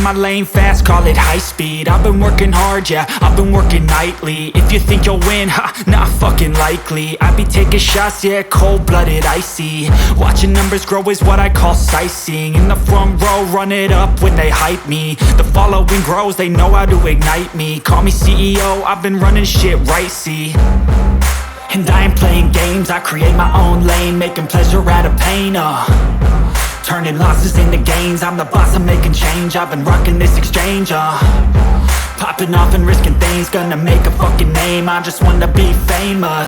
my lane fast, call it high speed. I've been working hard, yeah, I've been working nightly. If you think you'll win, ha, not fucking likely. I be taking shots, yeah, cold-blooded, icy. Watching numbers grow is what I call sightseeing. In the front row, run it up when they hype me. The following grows, they know how to ignite me. Call me CEO, I've been running shit right, see. And I ain't playing games, I create my own lane, making pleasure out of pain, turning losses into gains. I'm the boss, I'm making change. I've been rocking this exchange, popping off and risking things. Gonna make a fucking name, I just wanna be famous.